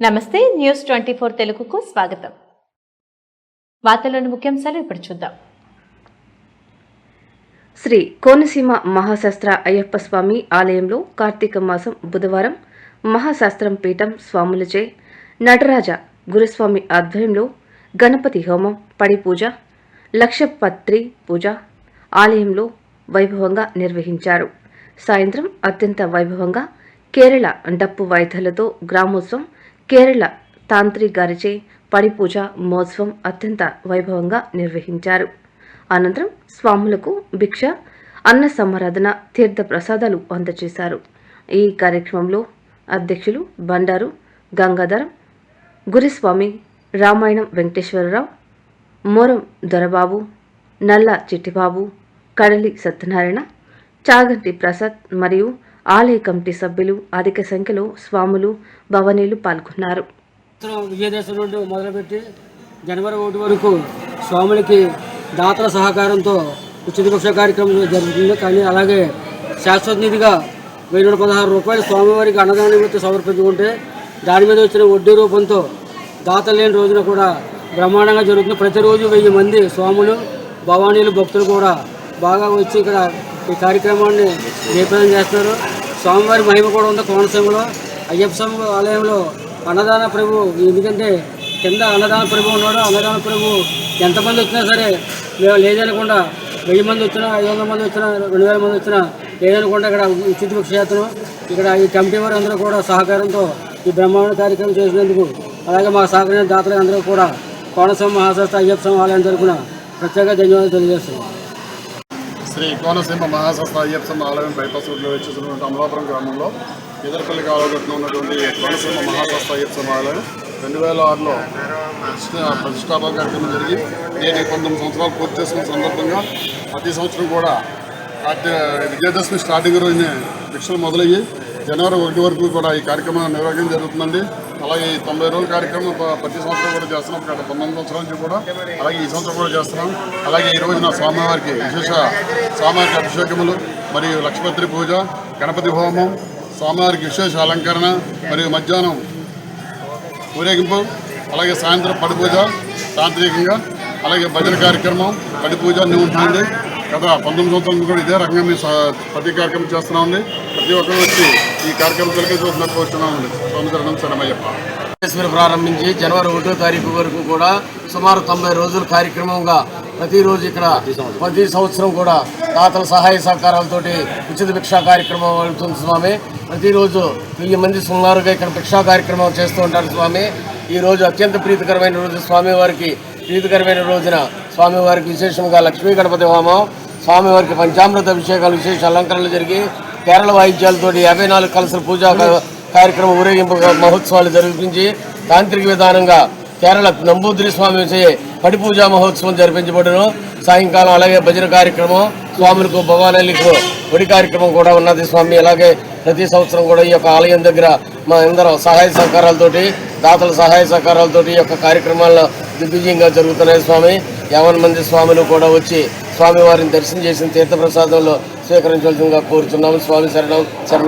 నమస్తే న్యూస్ 24 తెలుగుకు స్వాగతం. వార్తల్లోని ముఖ్యాంశాలు ఇప్పుడు చూద్దాం. శ్రీ కోనసీమ మహాశాస్త్ర అయ్యప్ప స్వామి ఆలయంలో కార్తీక మాసం బుధవారం మహాశాస్త్రం పీఠం స్వాములచే నటరాజ గురుస్వామి ఆధ్వర్యంలో గణపతి హోమం, పడి పూజ, లక్షపత్రి పూజ ఆలయంలో వైభవంగా నిర్వహించారు. సాయంత్రం అత్యంత వైభవంగా కేరళ డప్పు వాయిద్యాలతో గ్రామోత్సవం, కేరళ తాంత్రి గారిచే పడి పూజ మహోత్సవం అత్యంత వైభవంగా నిర్వహించారు. అనంతరం స్వాములకు భిక్ష, అన్న సమారాధన, తీర్థ ప్రసాదాలు అందజేశారు. ఈ కార్యక్రమంలో అధ్యక్షులు బండారు గంగాధరం, గురుస్వామి, రామాయణం వెంకటేశ్వరరావు, మోరం దొరబాబు, నల్ల చిట్టిబాబు, కడలి సత్యనారాయణ, చాగంటి ప్రసాద్ మరియు ఆలయ కమిటీ సభ్యులు అధిక సంఖ్యలో స్వాములు, భవనీలు పాల్గొన్నారు. విజయదశమి నుండి మొదలుపెట్టి జనవరి 1 వరకు స్వాములకి దాతల సహకారంతో ఉచిత భిక్ష కార్యక్రమం జరుగుతుంది. కానీ అలాగే శాశ్వత నిధిగా 1116 రూపాయలు స్వామివారికి అన్నదాన నిమిత్తం సమర్పించుకుంటే దాని మీద వచ్చిన వడ్డీ రూపంతో దాతలు లేని రోజున కూడా బ్రహ్మాండంగా జరుగుతుంది. ప్రతిరోజు 1000 మంది స్వాములు, భవానీలు, భక్తులు కూడా బాగా వచ్చి ఇక్కడ ఈ కార్యక్రమాన్ని జయప్రదం చేస్తున్నారు. స్వామివారి మహిమ కూడా ఉంది. కోనసీమలో అయ్యప్ప స్వామి ఆలయంలో అన్నదాన ప్రభు, ఎందుకంటే కింద అన్నదాన ప్రభు ఉన్నాడు. అన్నదాన ప్రభు ఎంతమంది వచ్చినా సరే మేము లేదనకుండా 1000 మంది వచ్చినా, 500 మంది వచ్చినా, 2000 మంది వచ్చినా లేదనకుండా ఇక్కడ ఉచిత భిక్ష చేస్తున్నాం. ఇక్కడ ఈ కమిటీ వారు అందరూ కూడా సహకారంతో ఈ బ్రహ్మాండ కార్యక్రమం చేసినందుకు, అలాగే మా సహకరించిన దాతలు అందరూ కూడా కోనసీమ మహాశాస్త్ర అయ్యప్ప స్వామి ఆలయం తరఫున ప్రత్యేక ధన్యవాదాలు తెలియజేస్తున్నాం. శ్రీ కోనసీమ మహాశాస్త్ర అయ్యప్ప స్వామి ఆలయం బైపాస్ రోడ్లో వచ్చేసినటువంటి అమలాపురం గ్రామంలో ఎదురుపల్లి కాలగట్టున ఉన్నటువంటి కోనసీమ మహాశాస్త్ర అయ్యప్ప స్వామి ఆలయం 2006లో ప్రతిష్టాపన కార్యక్రమం జరిగి నేటి 19 సంవత్సరాలు పూర్తి చేసుకున్న సందర్భంగా ప్రతి సంవత్సరం కూడా విజయదశమి స్టార్టింగ్ రోజునే భిక్షలు మొదలయ్యి జనవరి 1 వరకు కూడా ఈ కార్యక్రమం నిర్వహించడం జరుగుతుందండి. అలాగే ఈ 90 రోజుల కార్యక్రమం ప్రతి సంవత్సరం కూడా చేస్తున్నాం. గత 19 సంవత్సరాల నుంచి కూడా అలాగే ఈ సంవత్సరం కూడా చేస్తున్నాం. అలాగే ఈ రోజున స్వామివారికి విశేష స్వామివారికి అభిషేకములు మరియు లక్షపత్రి పూజ, గణపతి హోమం, స్వామివారికి విశేష అలంకరణ మరియు మధ్యాహ్నం ఊరేగింపు, అలాగే సాయంత్రం పడి పూజ తాంత్రికంగా, అలాగే భజన కార్యక్రమం, పడి పూజ అన్నీ ఉంటుందండి. గత 19 సంవత్సరాల కూడా ఇదే రకంగా మేము ప్రతి కార్యక్రమం చేస్తున్నామండి. ప్రతి ఒక్కరు వచ్చి ఈ కార్యక్రమం కలిగి చూస్తున్నట్టు కోరుతున్నామండి. సోమచరణం శరణమయ్యప్ప. ప్రారంభించి జనవరి 1వ తారీఖు వరకు కూడా సుమారు 90 రోజుల కార్యక్రమంగా ప్రతిరోజు ఇక్కడ ప్రతి సంవత్సరం కూడా దాతల సహాయ సహకారాలతోటి ఉచిత భిక్షా కార్యక్రమం అవుతుంది స్వామి. ప్రతిరోజు 1000 మంది సుమారుగా ఇక్కడ భిక్షా కార్యక్రమం చేస్తూ ఉంటారు స్వామి. ఈ రోజు అత్యంత ప్రీతికరమైన రోజు, స్వామివారికి ప్రీతికరమైన రోజున స్వామివారికి విశేషంగా లక్ష్మీ గణపతి హోమం, స్వామివారికి పంచామృత అభిషేకాలు, విశేష అలంకరణలు జరిగి కేరళ వాయిద్యాలతో 54 కలసల పూజా కార్యక్రమం, ఊరేగింపు మహోత్సవాలు జరిపించి తాంత్రిక విధానంగా కేరళ నంబూద్రి స్వామి పడి పూజా మహోత్సవం జరిపించబడును. సాయంకాలం అలాగే భజన కార్యక్రమం, స్వాములకు భవానీలకు ఒడి కార్యక్రమం కూడా ఉన్నది స్వామి. అలాగే ప్రతి సంవత్సరం కూడా ఈ యొక్క ఆలయం దగ్గర మా అందరం సహాయ సహకారాలతోటి, దాతల సహాయ సహకారాలతోటి ఈ యొక్క కార్యక్రమాల్లో దిగ్విజయంగా జరుగుతున్నాయి స్వామి. 50 మంది స్వాములు కూడా వచ్చి స్వామివారిని దర్శనం చేసిన తీర్థప్రసాదంలో స్వీకరించవలసిందిగా కోరుచున్నాము. స్వామి శరణం శరణం.